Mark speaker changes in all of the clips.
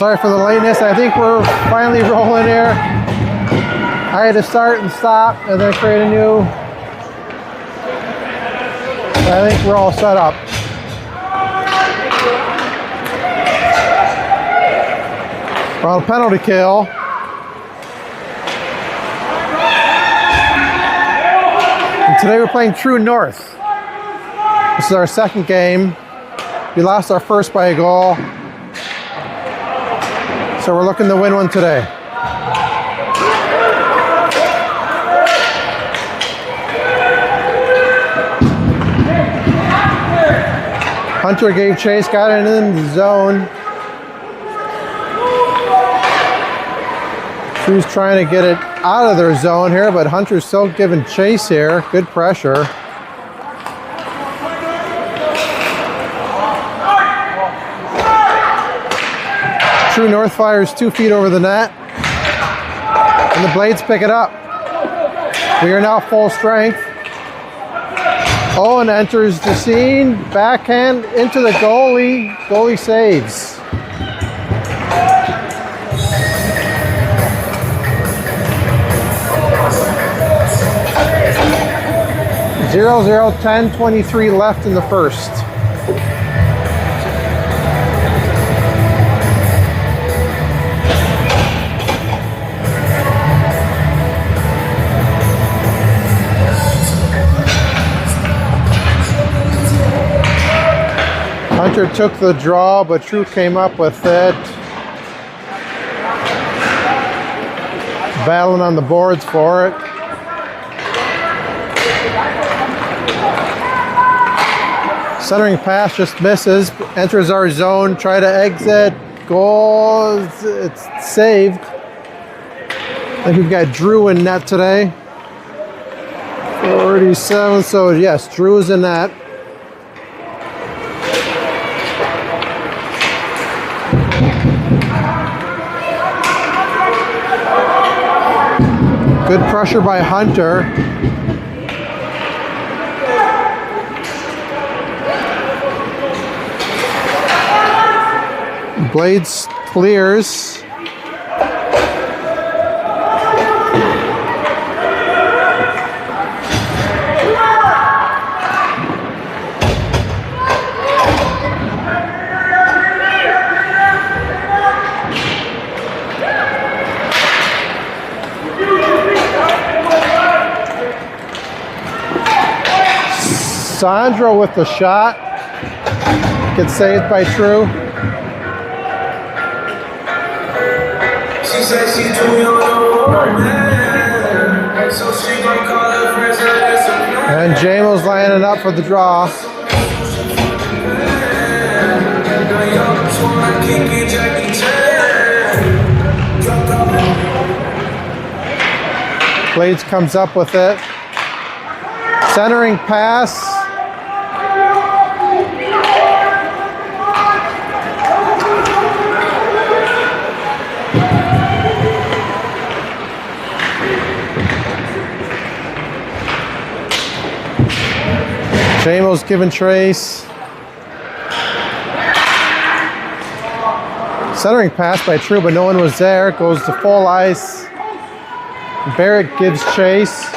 Speaker 1: Sorry for the lateness. I think we're finally rolling here. I had to start and stop and then create a new. I think we're all set up. We're on a penalty kill. And today we're playing True North. This is our second game. We lost our first by a goal. So we're looking to win one today. Hunter gave chase, got it in the zone. True's trying to get it out of their zone here, but Hunter's still giving chase here. Good pressure. True North fires 2 feet over the net, and the Blades pick it up. We are now full strength. Owen enters the scene, backhand into the goalie. Goalie saves. Zero, 10:23 left in the first. Hunter took the draw, but True came up with it. Battling on the boards for it. Centering pass just misses. Enters our zone, try to exit. Goal, it's saved. I think we've got Drew in net today. 47, so yes, Drew is in net. Good pressure by Hunter. Blades clears. Sandro with the shot. Gets saved by True.
Speaker 2: She said she's too young to man, so she gon' call her friends
Speaker 1: and Jamo's lining up for the draw. Blades comes up with it. Centering pass. Jamo's giving trace. Centering pass by True, but no one was there. Goes to full ice. Barrett gives chase.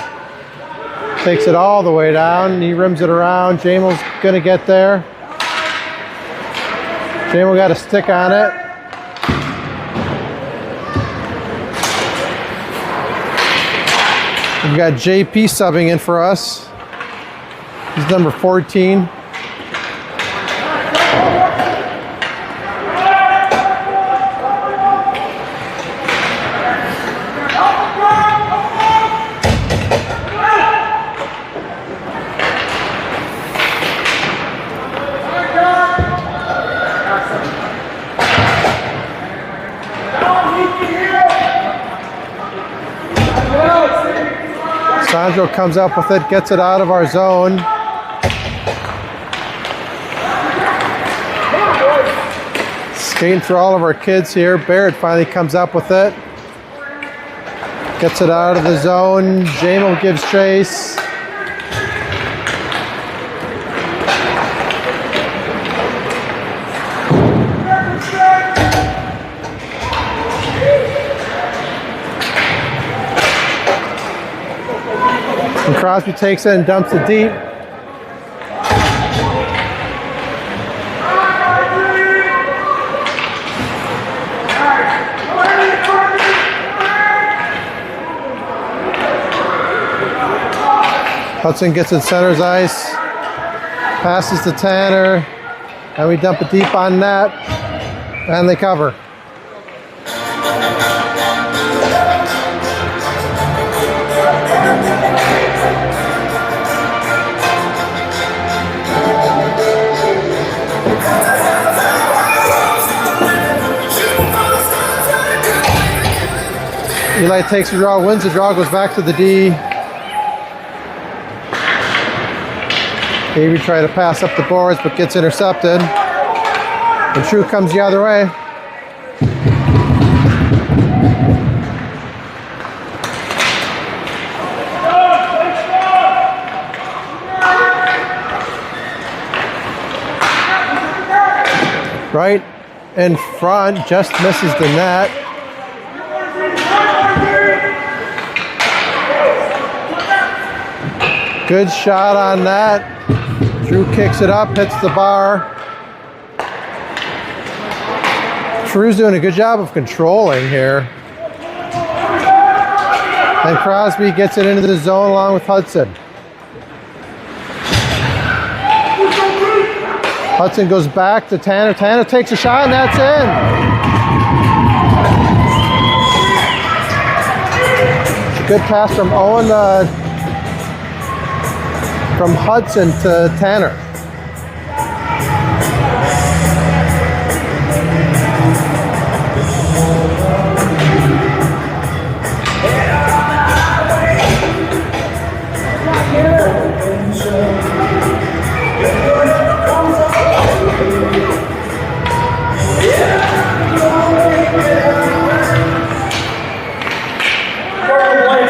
Speaker 1: Takes it all the way down. He rims it around. Jamo's gonna get there. Jamo got a stick on it. We've got JP subbing in for us. He's number 14. Sandro comes up with it, gets it out of our zone. Skating through all of our kids here. Barrett finally comes up with it. Gets it out of the zone. Jamal gives chase. And Crosby takes it and dumps it deep. Hudson gets it center's ice, passes to Tanner, and we dump it deep on net, and they cover. Eli takes the draw, wins the draw, goes back to the D. Avery tried to pass up the boards, but gets intercepted. And True comes the other way. Right in front, just misses the net. Good shot on that. Drew kicks it up, hits the bar. Drew's doing a good job of controlling here. And Crosby gets it into the zone along with Hudson. Hudson goes back to Tanner. Tanner takes a shot and that's in. Good pass from Owen from Hudson to Tanner.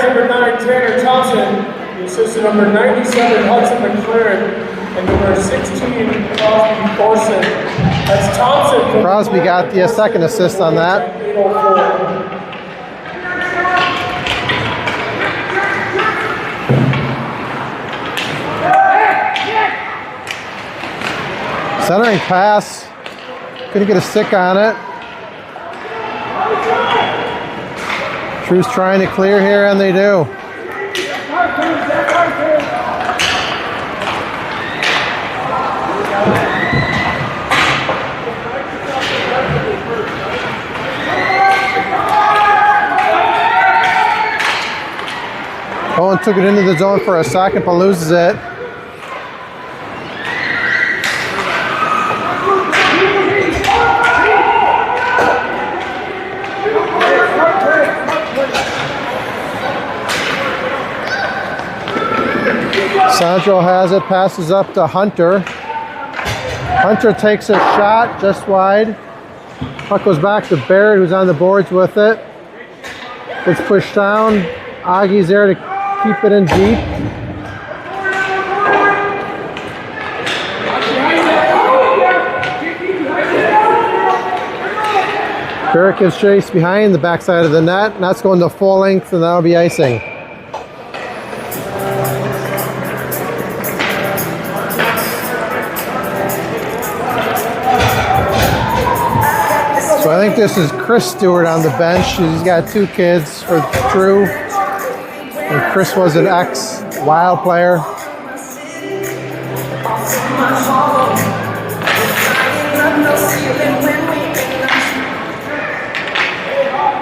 Speaker 3: Number 9, Tanner Thompson. Assistant number 97, Hudson McLaren, and number 16, Crosby Thorson. That's Thompson.
Speaker 1: Crosby got the second assist on that.
Speaker 3: 804.
Speaker 1: Centering pass. Couldn't get a stick on it. Drew's trying to clear here, and they do. Owen took it into the zone for a second, but loses it. Sandro has it, passes up to Hunter. Hunter takes a shot just wide. Puck goes back to Barrett, who's on the boards with it. Gets pushed down. Augie's there to keep it in deep. Barrett gives chase behind the backside of the net, and that's going to full length, and that'll be icing. So I think this is Chris Stewart on the bench. He's got 2 kids for Drew. And Chris was an ex-Wild player.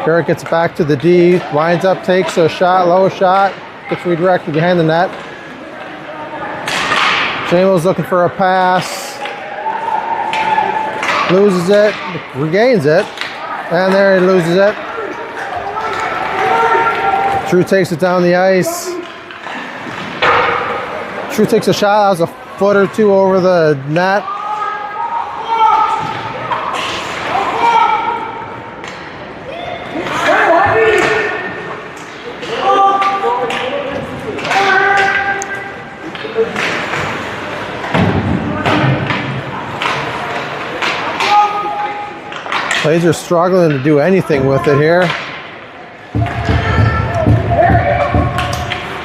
Speaker 1: Barrett gets back to the D, winds up, takes a shot, low shot, gets redirected behind the net. Jamal's looking for a pass. Loses it, regains it, and there he loses it. Drew takes it down the ice. True takes a shot, that was a foot or two over the net. Blades are struggling to do anything with it here.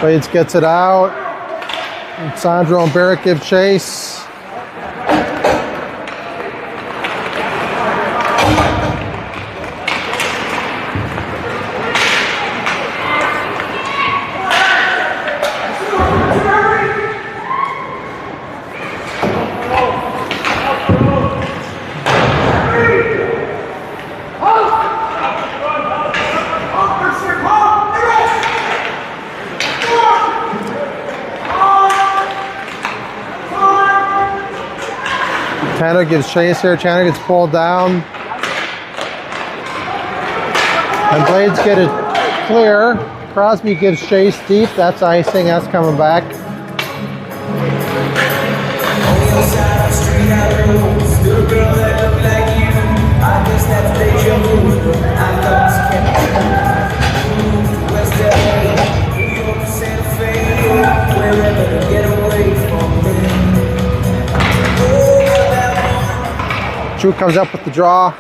Speaker 1: Blades gets it out. And Sandro and Barrett give chase. Tanner gives chase here. Tanner gets pulled down. And Blades get it clear. Crosby gives chase deep. That's icing. That's coming back. True comes up with the draw.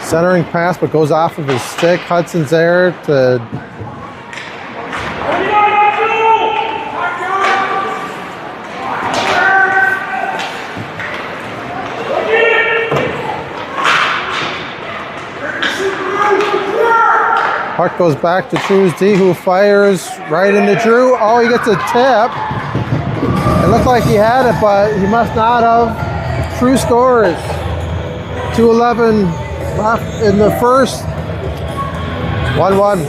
Speaker 1: Centering pass, but goes off of his stick. Hudson's there to puck goes back to True's D, who fires right into Drew. Oh, he gets a tip. It looked like he had it, but he must not have. True scores. 2:11 left in the first. 1-1.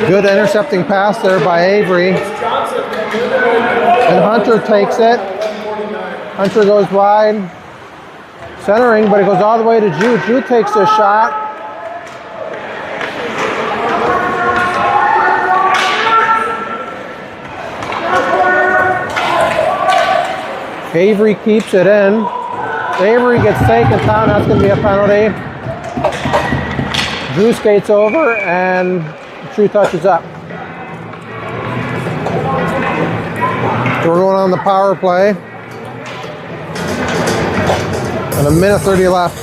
Speaker 1: Good intercepting pass there by Avery. And Hunter takes it. Hunter goes wide. Centering, but it goes all the way to Jude. Jude takes a shot. Avery keeps it in. Avery gets taken down. That's going to be a penalty. Drew skates over and True touches up. So we're going on the power play. And 1:30 left.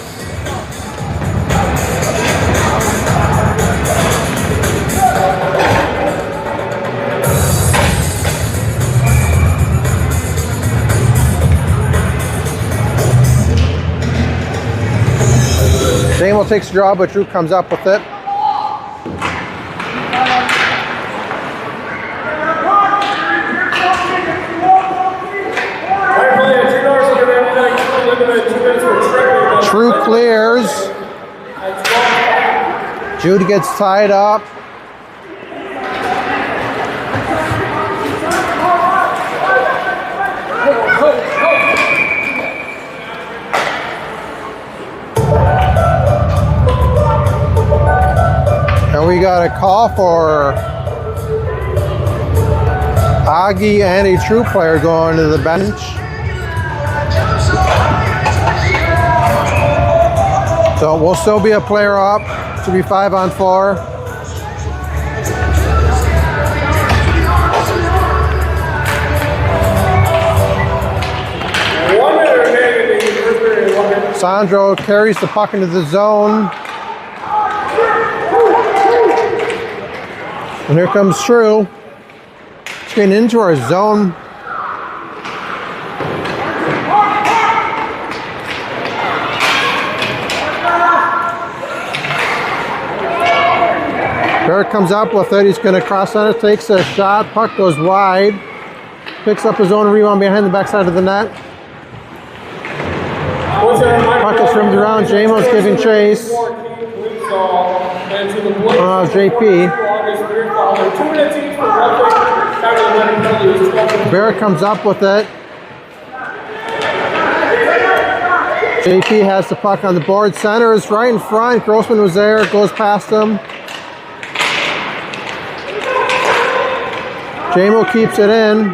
Speaker 1: Damo takes the draw, but Drew comes up with it. True clears. Jude gets tied up. And we got a call for Augie and a True player going to the bench. So we'll still be a player up. To be 5-on-4. Sandro carries the puck into the zone. And here comes True. It's getting into our zone. Barrett comes up with it. He's going to cross center, takes a shot. Puck goes wide. Picks up his own rebound behind the backside of the net. Puck is rimmed around. Jamos giving chase. JP. Barrett comes up with it. JP has the puck on the board. Center is right in front. Grossman was there. Goes past him. Jamo keeps it in.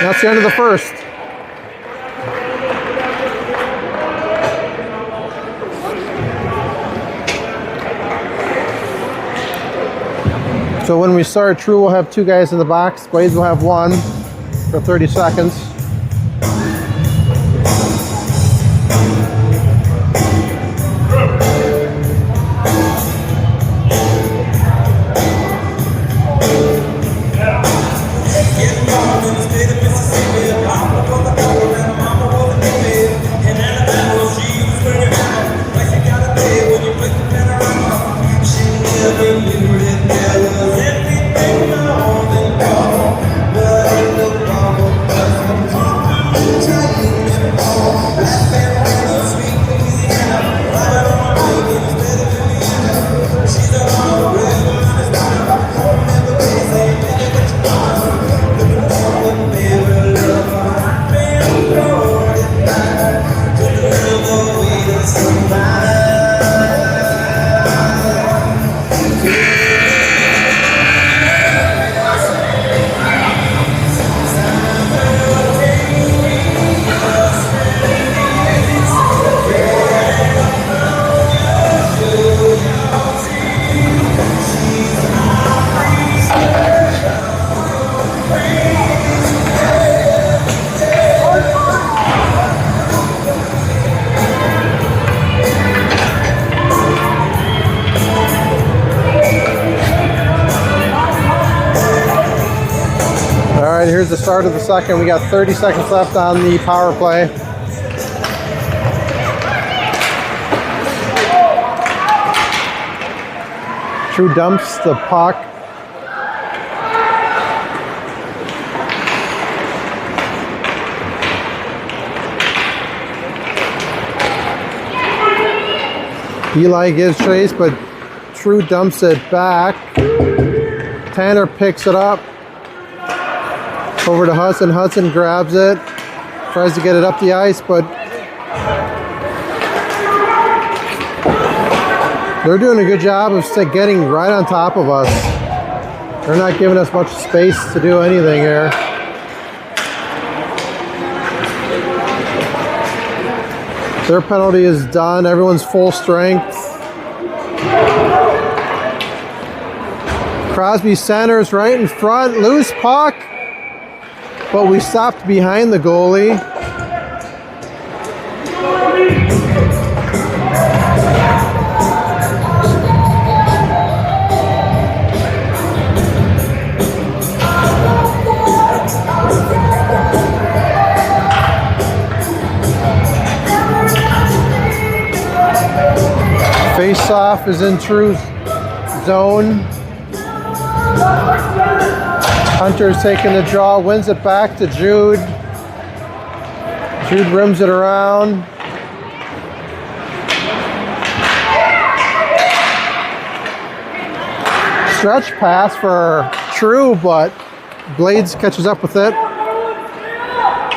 Speaker 1: That's the end of the first. So when we start, True will have 2 guys in the box. Blades will have 1 for 30 seconds. Here's the start of the second. We got 30 seconds left on the power play. True dumps the puck. Eli gives chase, but True dumps it back. Tanner picks it up. Over to Hudson. Hudson grabs it. Tries to get it up the ice, but they're doing a good job of getting right on top of us. They're not giving us much space to do anything here. Their penalty is done. Everyone's full strength. Crosby centers right in front. Loose puck. But we stopped behind the goalie. Face-off is in True's zone. Hunter's taking the draw, wins it back to Jude. Jude rims it around. Stretch pass for True, but Blades catches up with it.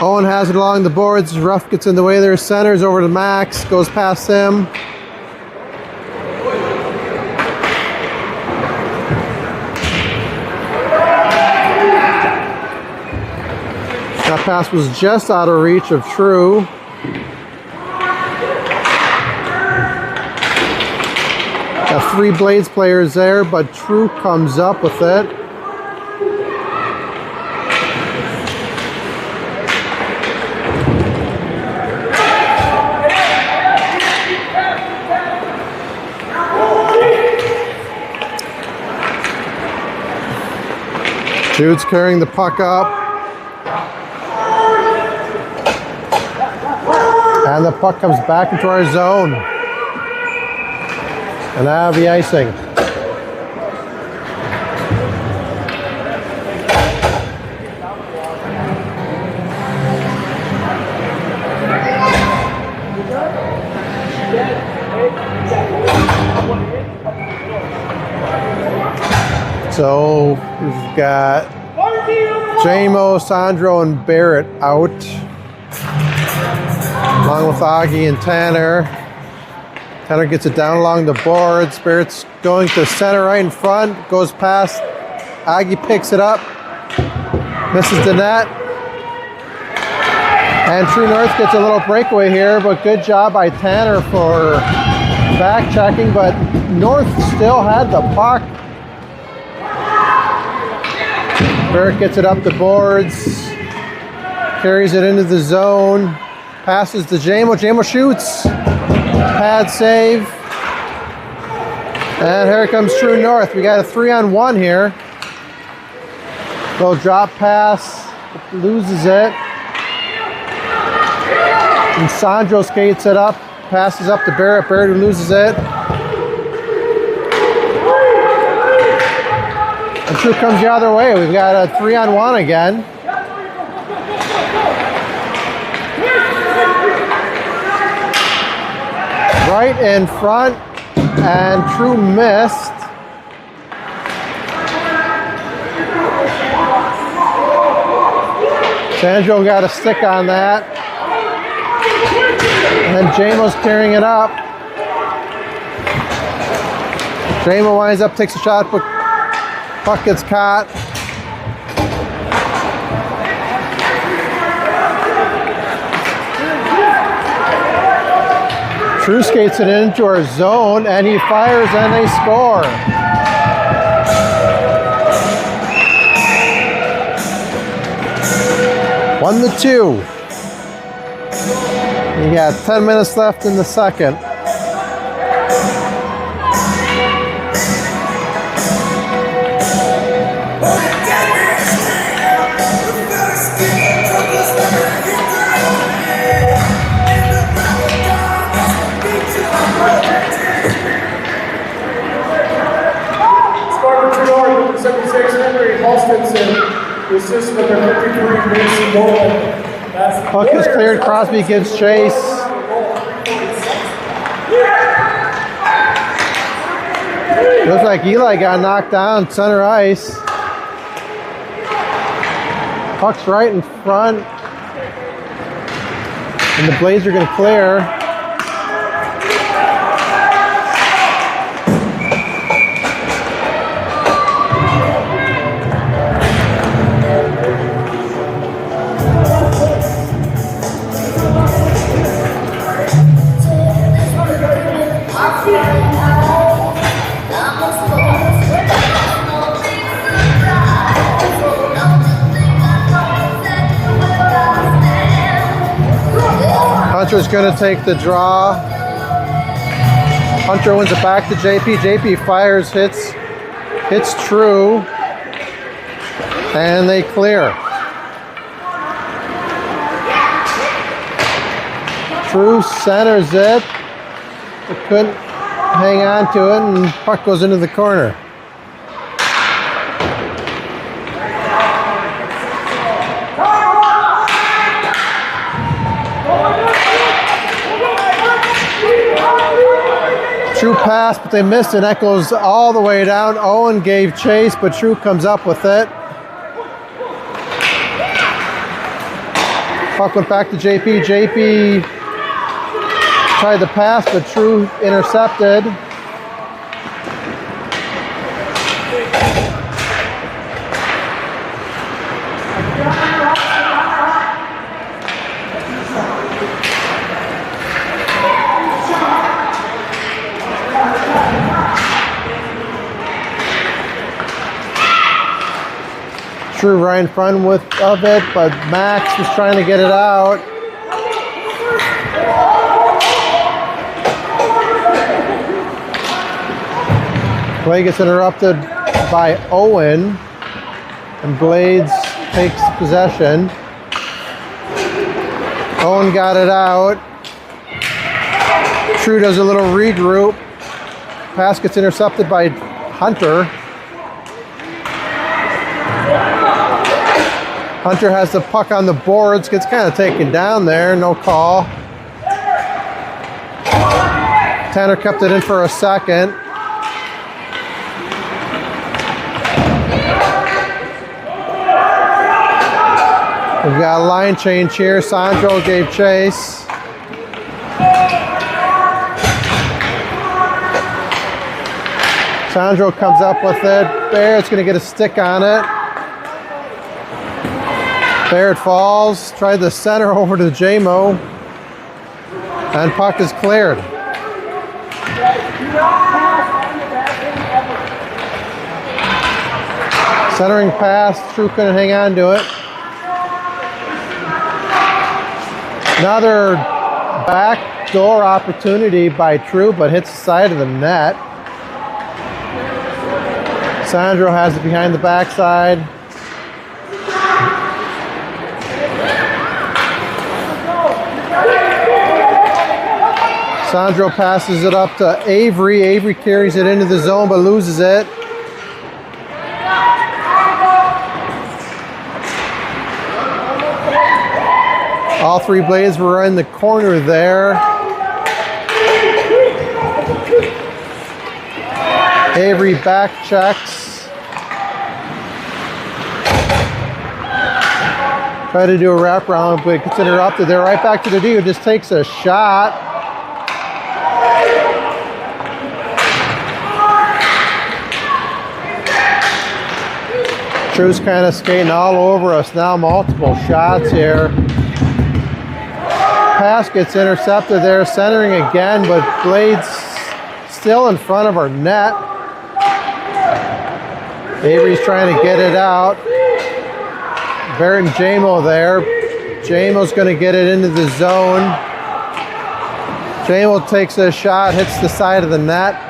Speaker 1: Owen has it along the boards. Ruff gets in the way there. Centers over to Max, goes past him. That pass was just out of reach of True. Got 3 Blades players there, but True comes up with it. Jude's carrying the puck up. And the puck comes back into our zone. And now the icing. So we've got JMO, Sandro, and Barrett out, along with Augie and Tanner. Tanner gets it down along the boards. Barrett's going to center right in front, goes past. Augie picks it up, misses the net. And True North gets a little breakaway here, but good job by Tanner for back checking, but North still had the puck. Barrett gets it up the boards, carries it into the zone, passes to JMO. JMO shoots, pad save, and here comes True North. We got a 3-on-1 here. Little drop pass, loses it. And Sandro skates it up, passes up to Barrett. Barrett who loses it. And True comes the other way. We've got a 3-on-1 again. Right in front, and True missed. Sandro got a stick on that. And then JMO's carrying it up. JMO winds up, takes a shot, but puck gets caught. True skates it into our zone, and he fires, and they score. One to two. You got 10 minutes left in the second.
Speaker 3: Number 76, Henry Halstonson, the assistant number 53, Mason Moreland.
Speaker 1: Puck is cleared, Crosby gives chase. Looks like Eli got knocked down center ice. Puck's right in front. And the Blades are going to clear. Hunter's going to take the draw. Hunter wins it back to JP. JP fires, hits True, and they clear. True centers it, but couldn't hang on to it, and puck goes into the corner. True pass, but they missed it. That goes all the way down. Owen gave chase, but True comes up with it. Puck went back to JP. JP tried to pass, but True intercepted. True right in front of it, but Max was trying to get it out. Play gets interrupted by Owen, and Blades takes possession. Owen got it out. True does a little regroup, Pass gets intercepted by Hunter. Hunter has the puck on the boards, gets kind of taken down there, no call. Tanner kept it in for a second. We've got a line change here. Sandro gave chase. Sandro comes up with it. Barrett's going to get a stick on it. Barrett falls. Tried the center over to JMO. And puck is cleared. Centering pass. True couldn't hang on to it. Another backdoor opportunity by True, but hits the side of the net. Sandro has it behind the backside. Sandro passes it up to Avery. Avery carries it into the zone but loses it. All three Blades were in the corner there. Avery back checks. Try to do a wraparound, but gets interrupted there. Right back to the D, who just takes a shot. True's kind of skating all over us now, multiple shots here. Pass gets intercepted there, centering again, but Blades still in front of our net. Avery's trying to get it out. Barrett and JMO there. JMO's going to get it into the zone. JMO takes a shot, hits the side of the net.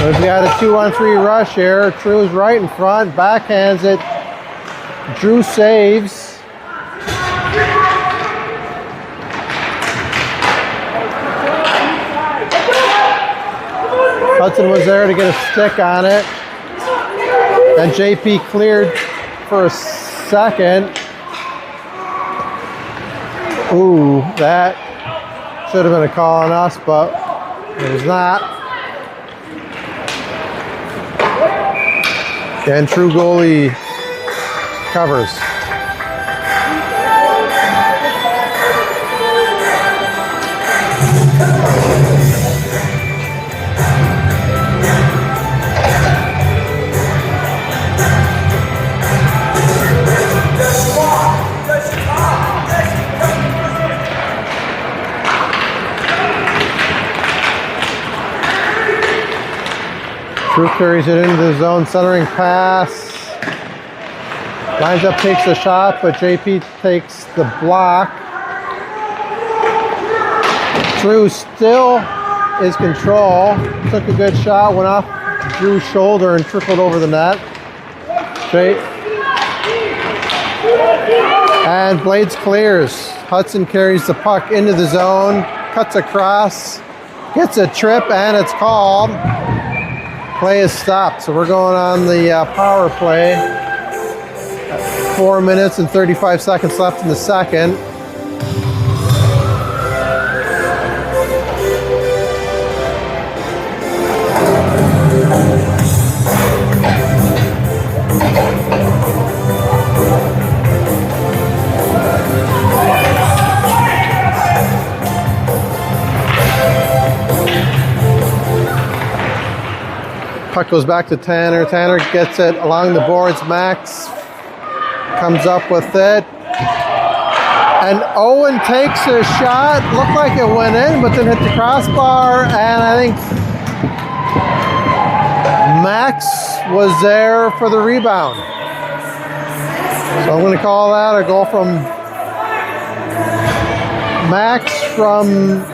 Speaker 1: We've got a 2-on-3 rush here. True's right in front, backhands it. Drew saves. Hudson was there to get a stick on it. And JP cleared for a second. Ooh, that should have been a call on us, but it was not. And True goalie covers. True carries it into the zone, centering pass. Lines up, takes the shot, but JP takes the block. True still is control. Took a good shot, went off Drew's shoulder and trickled over the net. And Blades clears. Hudson carries the puck into the zone, cuts across, gets a trip, and it's called. Play is stopped, so we're going on the power play. 4 minutes and 35 seconds left in the second. Puck goes back to Tanner. Tanner gets it along the boards. Max comes up with it. And Owen takes a shot. Looked like it went in, but then hit the crossbar. And I think Max was there for the rebound. So I'm going to call that a goal from Max from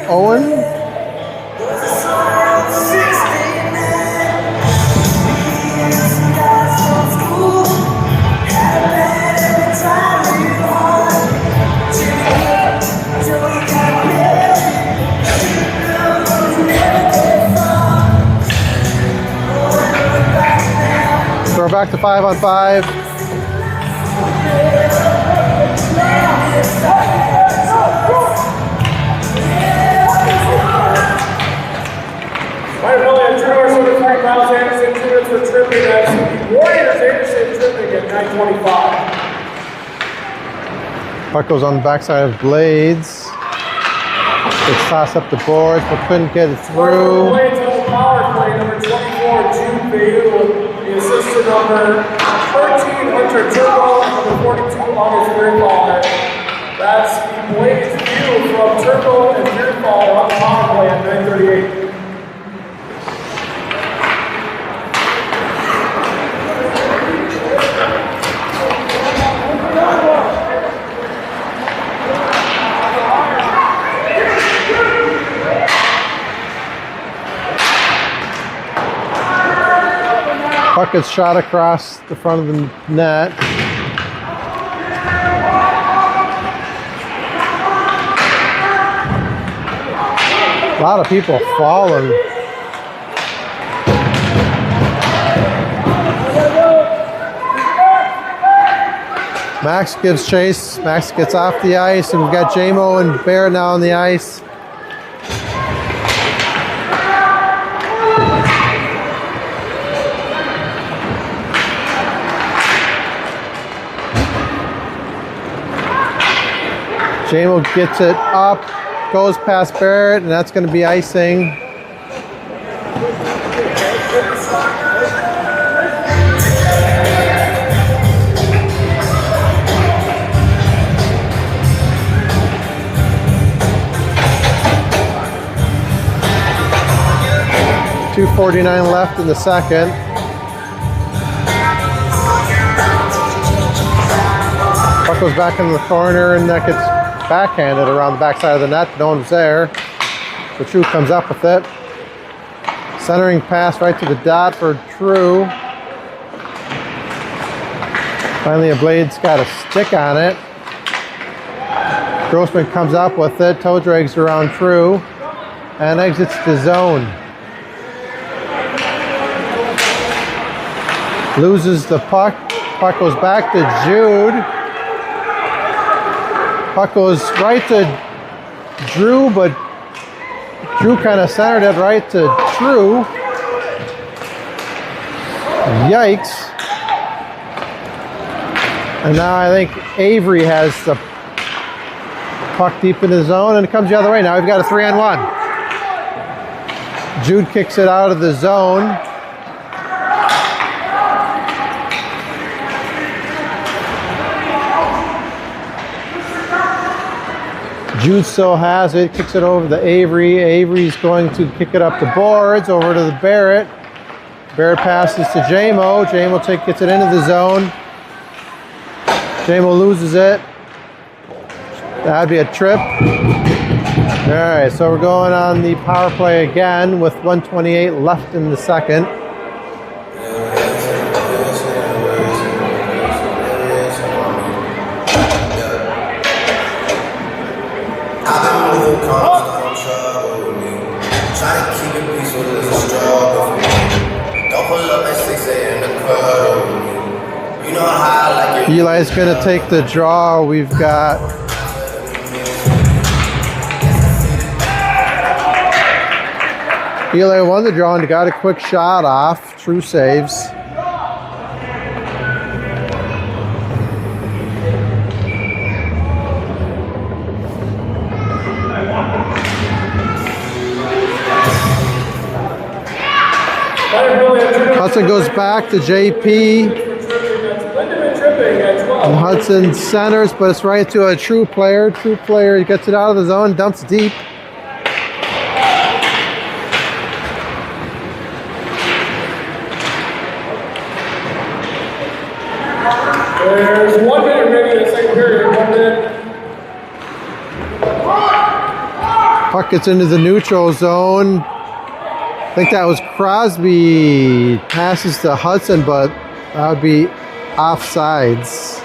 Speaker 1: Owen. to 5-on-5.
Speaker 3: Right, really, a 2 miles Anderson, 2 minutes for tripping. That's Warriors Anderson tripping at 9:25.
Speaker 1: Puck goes on the backside of Blades. It's tossed up the boards, but couldn't get it through.
Speaker 3: Blades on the power play, number 24, Jude Bayou. The assistant number 13, Hunter Turbo, number 42, August Beerfall. That's the Blades view from Turbo and Beerfall on the power play at 9:38.
Speaker 1: Puck gets shot across the front of the net. A lot of people falling. Max gives chase. Max gets off the ice, and we've got JMO and Barrett now on the ice. JMO gets it up, goes past Barrett, and that's going to be icing. .249 left in the second. Puck goes back in the corner, and that gets backhanded around the backside of the net. No one's there. So True comes up with it. Centering pass right to the dot for True. Finally, a Blade's got a stick on it. Grossman comes up with it, toe drags around True, and exits the zone. Loses the puck. Puck goes back to Jude. Puck goes right to Drew, but Drew kind of centered it right to True. Yikes. And now I think Avery has the puck deep in the zone, and it comes the other way. Now we've got a 3-on-1. Jude kicks it out of the zone. Jude still has it, kicks it over to Avery. Avery's going to kick it up the boards, over to the Barrett. Barrett passes to JMO. JMO gets it into the zone. JMO loses it. That'd be a trip. All right, so we're going on the power play again with 1:28 left in the second. Eli's going to take the draw. We've got Eli won the draw and got a quick shot off. True saves. Hudson goes back to JP. And Hudson centers, but it's right to a True player. True player gets it out of the zone, dumps deep.
Speaker 3: There's 1 minute remaining in the second period. 1 minute.
Speaker 1: Puck gets into the neutral zone. I think that was Crosby. Passes to Hudson, but that would be offsides.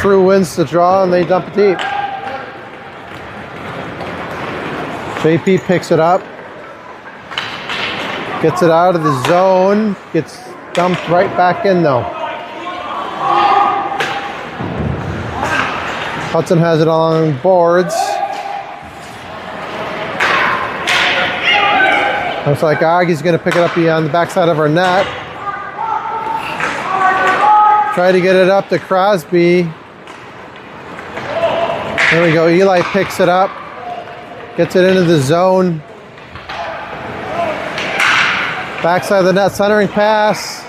Speaker 1: True wins the draw and they dump it deep. JP picks it up. Gets it out of the zone. Gets dumped right back in though. Hudson has it along boards. Looks like Augie's going to pick it up on the backside of our net. Try to get it up to Crosby. There we go. Eli picks it up. Gets it into the zone. Backside of the net, centering pass.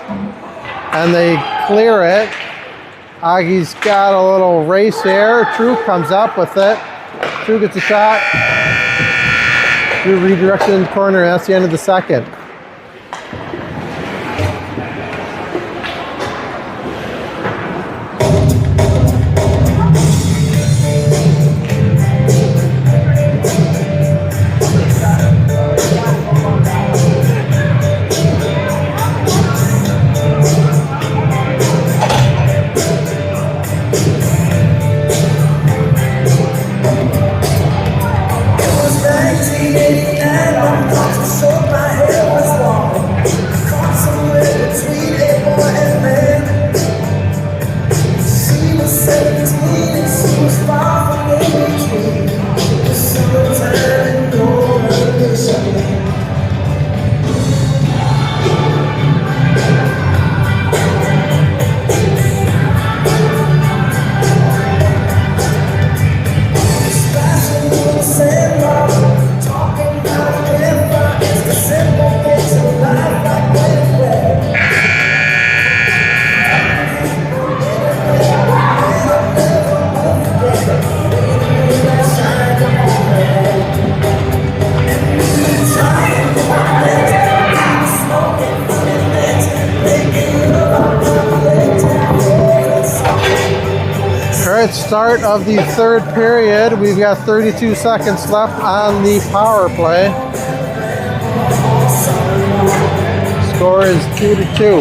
Speaker 1: And they clear it. Augie's got a little race here. True comes up with it. True gets a shot. True redirects it in the corner. That's the end of the second. Start of the third period. We've got 32 seconds left on the power play. Score is 2-2.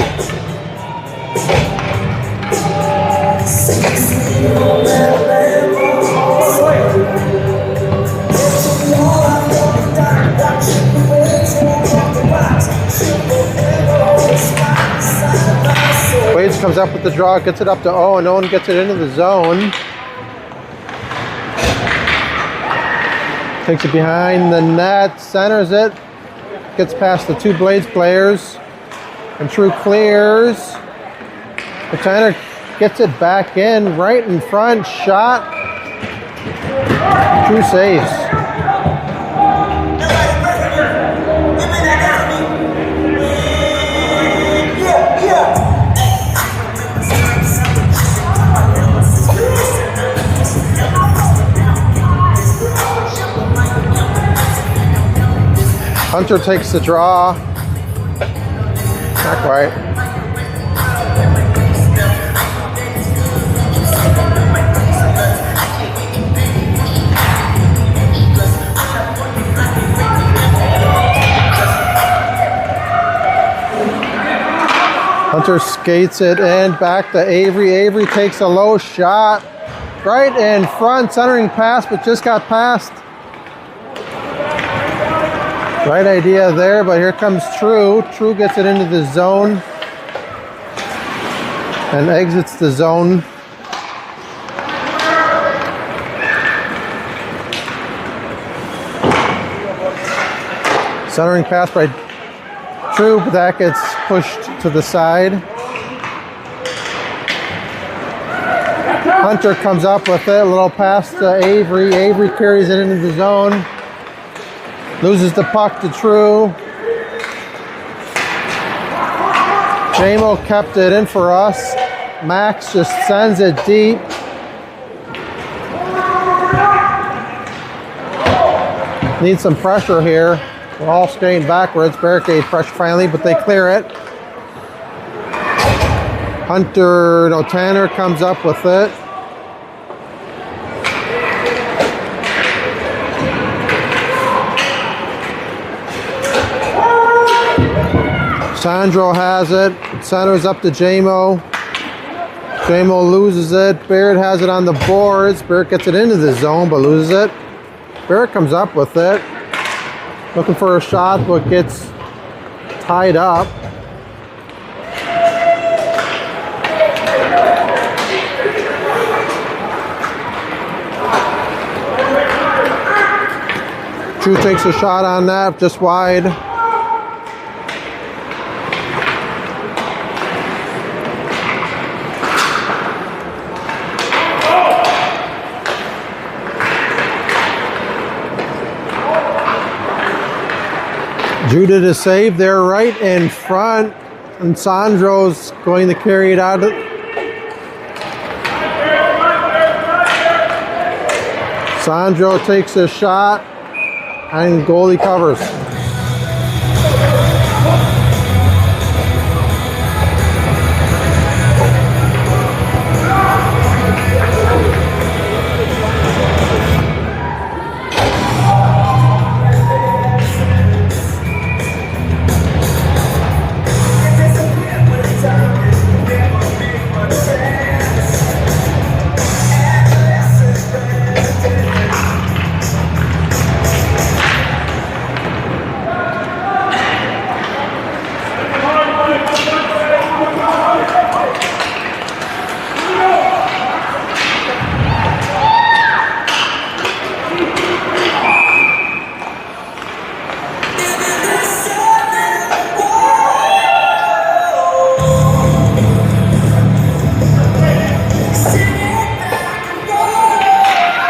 Speaker 1: Waits comes up with the draw, gets it up to Owen. Owen gets it into the zone. Takes it behind the net, centers it, gets past the two Blades players, and True clears. The Tanner gets it back in, right in front, shot. True saves. Hunter takes the draw. Not quite. Hunter skates it in back to Avery. Avery takes a low shot. Right in front, centering pass, but just got past. Right idea there, but here comes True. True gets it into the zone and exits the zone. Centering pass by True, but that gets pushed to the side. Hunter comes up with it, a little pass to Avery. Avery carries it into the zone. Loses the puck to True. JMO kept it in for us. Max just sends it deep. Need some pressure here. We're all skating backwards. Barricade pressure finally, but they clear it. Tanner comes up with it. Sandro has it. Centers up to JMO. J-Mo loses it. Barrett has it on the boards. Barrett gets it into the zone, but loses it. Barrett comes up with it. Looking for a shot, but gets tied up. Drew takes a shot on that, just wide. Drew did a save there right in front, and Sandro's going to carry it out. Sandro takes a shot, and goalie covers.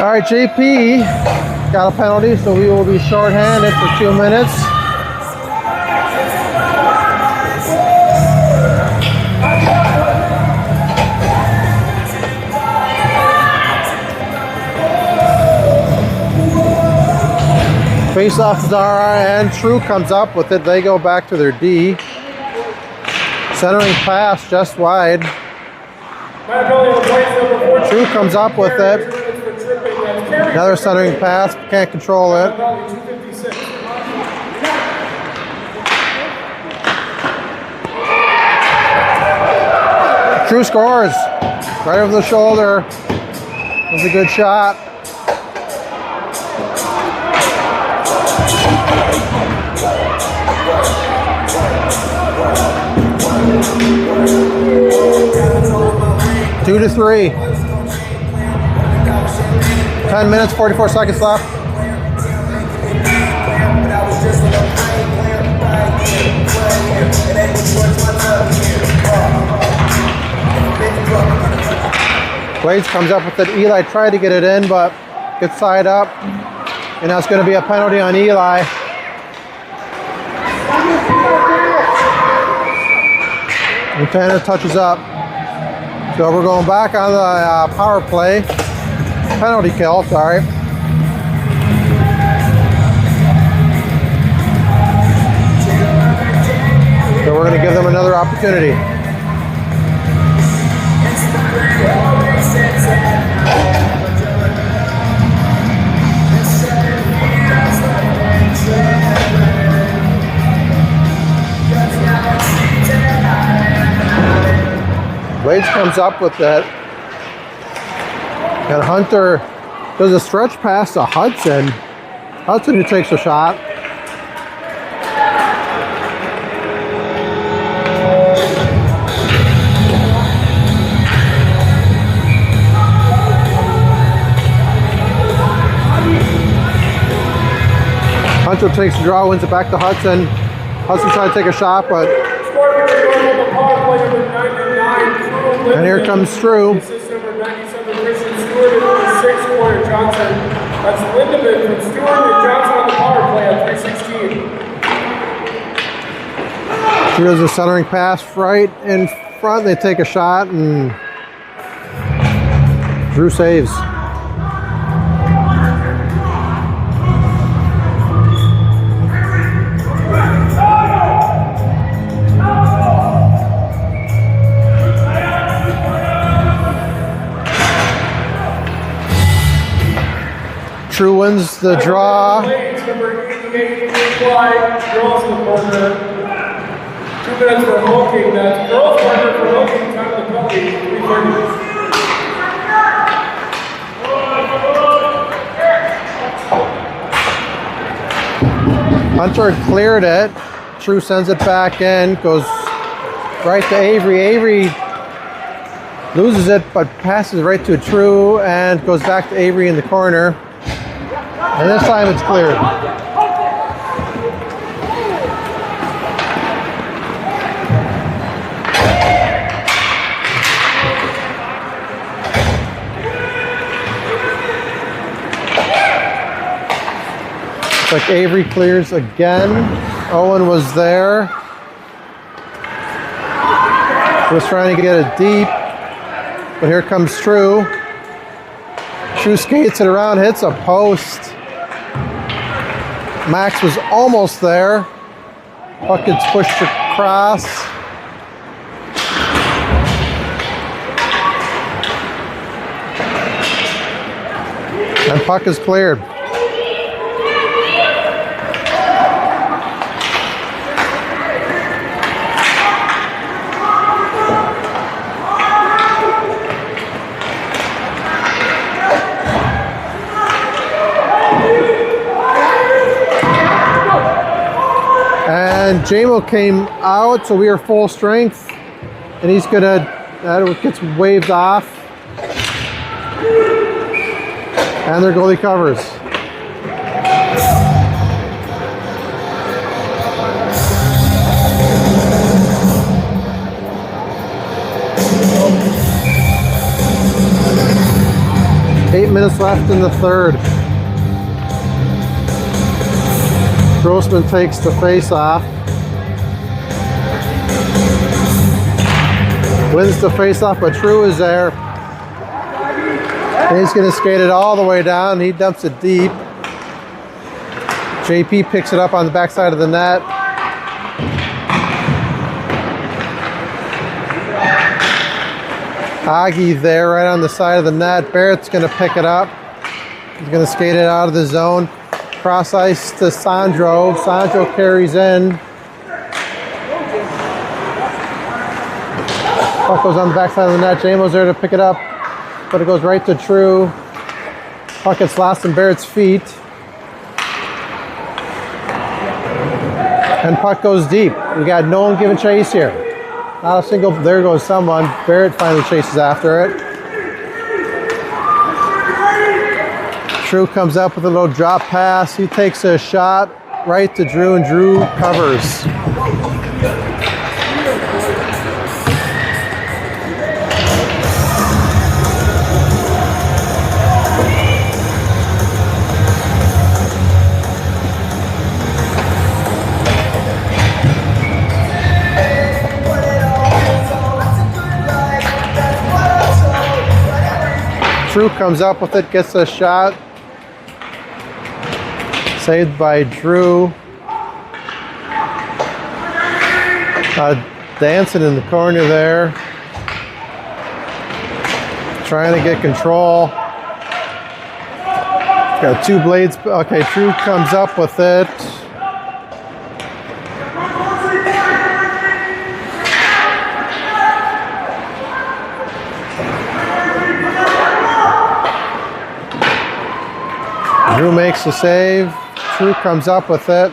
Speaker 1: All right, JP got a penalty, so we will be shorthanded for 2 minutes. Face-off is our end. True comes up with it. They go back to their D. Centering pass just wide. True comes up with it. Another centering pass, can't control it. True scores. Right over the shoulder. That was a good shot. Two to three. 10 minutes, 44 seconds left. Blades comes up with it. Eli tried to get it in, but gets side up. And that's going to be a penalty on Eli. And Tanner touches up. So we're going back on the power play. Penalty kill, sorry. So we're going to give them another opportunity. Blades comes up with it. And Hunter does a stretch pass to Hudson. Hudson who takes a shot. Hunter takes a draw, wins it back to Hudson. Hudson trying to take a shot, but... And here comes True.
Speaker 3: Johnson. That's Lindemann from Stewart and Johnson on the power play at 3:16.
Speaker 1: True does a centering pass right in front. They take a shot and Drew saves. True wins the draw.
Speaker 3: Number 88, girls in the corner. 2 minutes for Hawking. That's girls corner for Hawking. Time to penalty, 330.
Speaker 1: Hunter cleared it. True sends it back in. Goes right to Avery. Avery loses it, but passes right to True and goes back to Avery in the corner. And this time it's cleared. Looks like Avery clears again. Owen was there. Was trying to get it deep, but here comes True. True skates it around, hits a post. Max was almost there. Puck gets pushed across. And puck is cleared. And JMO came out, so we are full strength. And he's gonna, that gets waved off. And their goalie covers. Eight minutes left in the third. Grossman takes the face off. Wins the face off, but True is there. And he's going to skate it all the way down. He dumps it deep. JP picks it up on the backside of the net. Augie there right on the side of the net. Barrett's going to pick it up. He's going to skate it out of the zone. Cross ice to Sandro. Sandro carries in. Puck goes on the backside of the net. Jamo's there to pick it up, but it goes right to True. Puck gets lost in Barrett's feet. And puck goes deep. We got no one giving chase here. Not a single, there goes someone. Barrett finally chases after it. True comes up with a little drop pass. He takes a shot right to Drew, and Drew covers. True comes up with it, gets a shot. Saved by Drew. Dancing in the corner there. Trying to get control. Got two blades. Okay, True comes up with it. Drew makes the save. True comes up with it.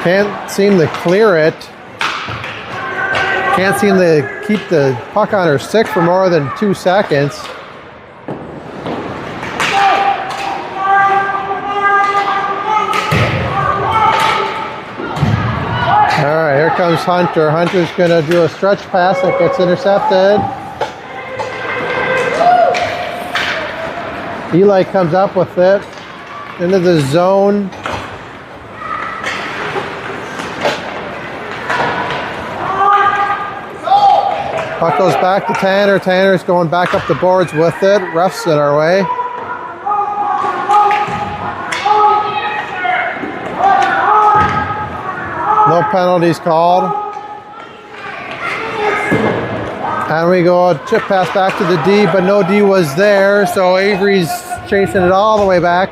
Speaker 1: Can't seem to clear it. Can't seem to keep the puck on her stick for more than 2 seconds. All right, here comes Hunter. Hunter's gonna do a stretch pass that gets intercepted. Eli comes up with it into the zone. Puck goes back to Tanner. Tanner's going back up the boards with it. Refs in our way. No penalties called. And we go chip pass back to the D, but no D was there, so Avery's chasing it all the way back.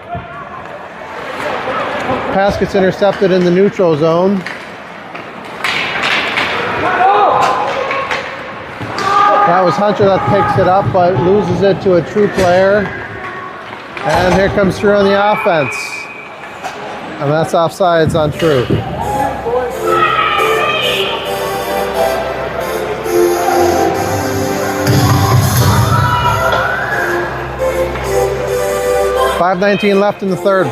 Speaker 1: pass gets intercepted in the neutral zone. That was Hunter that picks it up, but loses it to a true player. And here comes True on the offense. And that's offsides on True. .5:19 left in the third.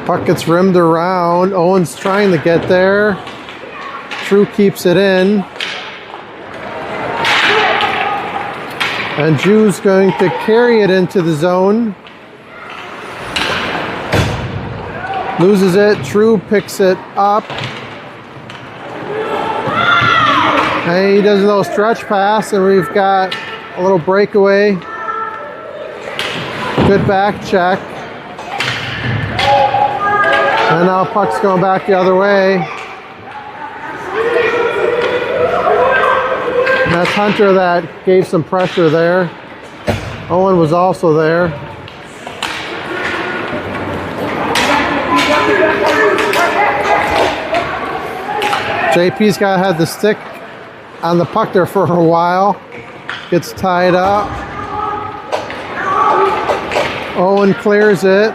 Speaker 1: Puck gets rimmed around. Owen's trying to get there. True keeps it in. And Drew's going to carry it into the zone. Loses it. True picks it up. And he does a little stretch pass, and we've got a little breakaway. Good back check. And now puck's going back the other way. And that's Hunter that gave some pressure there. Owen was also there. JP's guy had the stick on the puck there for a while. Gets tied up. Owen clears it.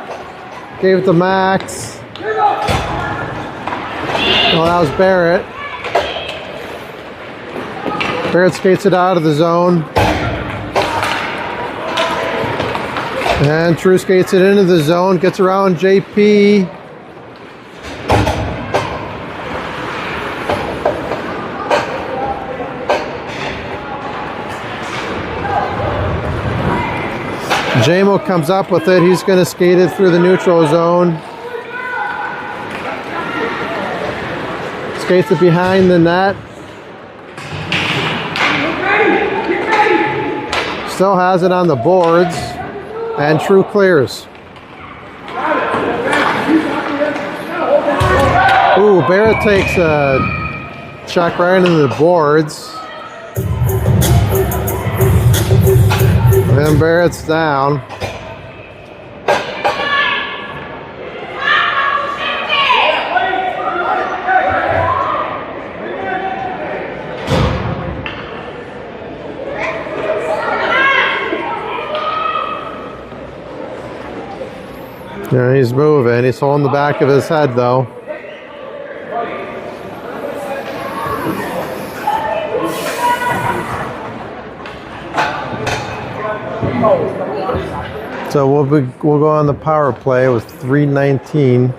Speaker 1: Gave it to Max. Well, that was Barrett. Barrett skates it out of the zone. And True skates it into the zone, gets around JP. Jamo comes up with it. He's going to skate it through the neutral zone. Skates it behind the net. Still has it on the boards. And True clears. Ooh, Barrett takes a check right into the boards. And Barrett's down. Yeah, he's moving. He's holding the back of his head, though. So we'll go on the power play with 3:19.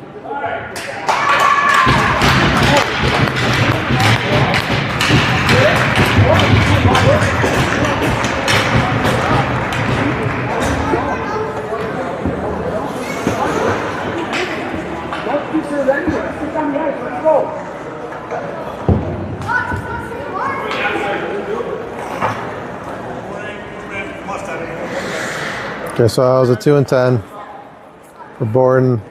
Speaker 1: Okay, so that was a 2-10 for Borden.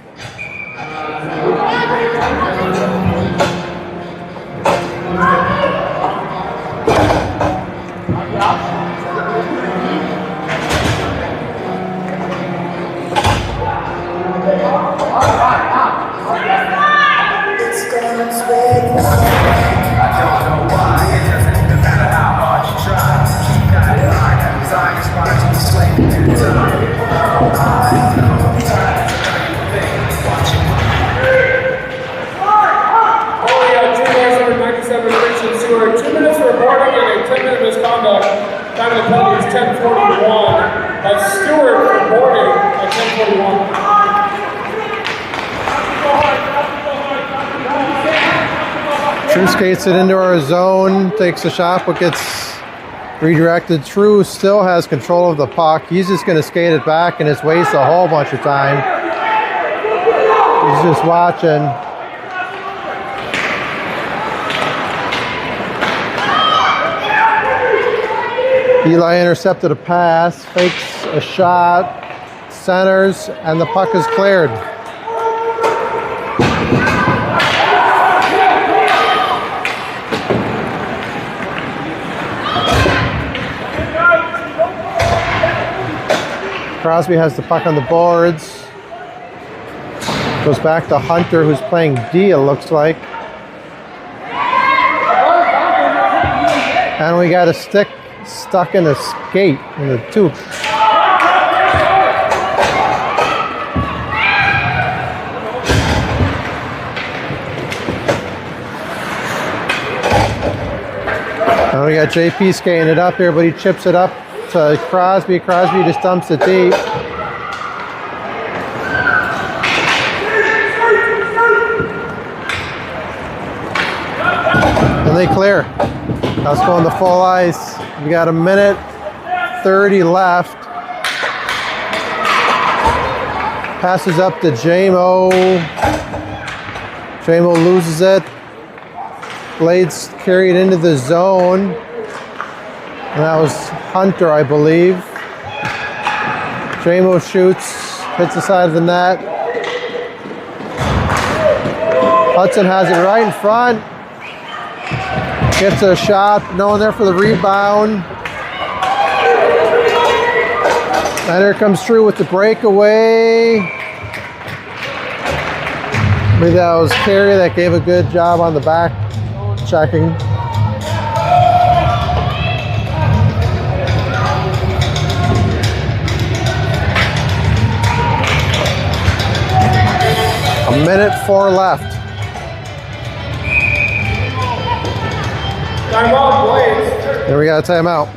Speaker 1: True skates it into our zone, takes a shot, but gets redirected. True still has control of the puck. He's just going to skate it back and just waste a whole bunch of time. He's just watching. Eli intercepted a pass, fakes a shot, centers, and the puck is cleared. Crosby has the puck on the boards. Goes back to Hunter, who's playing D, it looks like. And we got a stick stuck in the skate, in the tube. And we got JP skating it up here, but he chips it up to Crosby. Crosby just dumps it deep. And they clear. Let's go on the full ice. We got a minute 30 left. Passes up to Jamo. Jamo loses it. Blades carried into the zone. And that was Hunter, I believe. Jamo shoots, hits the side of the net. Hudson has it right in front. Gets a shot, no one there for the rebound. And here comes True with the breakaway. Maybe that was Carey that gave a good job on the back checking. A minute 4 left.
Speaker 3: Timeout, Blades.
Speaker 1: There we got a timeout.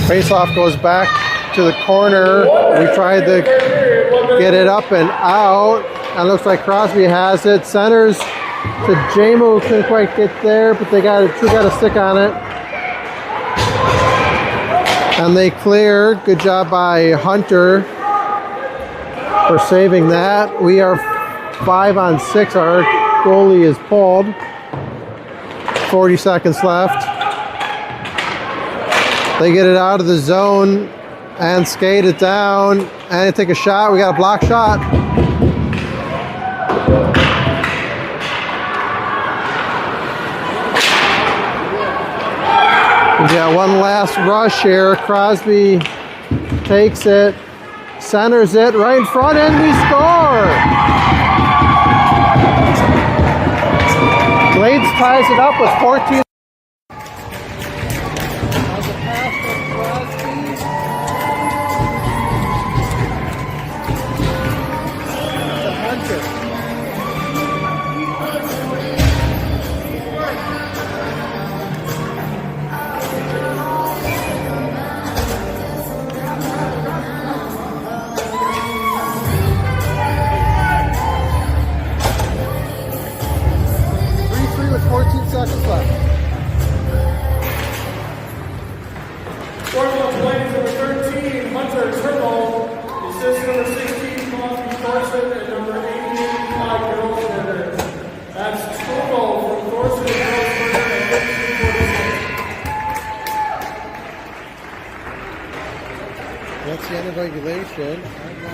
Speaker 1: Faceoff goes back to the corner. We tried to get it up and out. And looks like Crosby has it. Centers to Jamo, couldn't quite get there, but they got True got a stick on it. And they clear. Good job by Hunter for saving that. We are 5 on 6. Our goalie is pulled. 40 seconds left. They get it out of the zone and skate it down and take a shot. We got a block shot. We got one last rush here. Crosby takes it, centers it right in front, and we score. Blades ties it up with 14. That's the end of regulation.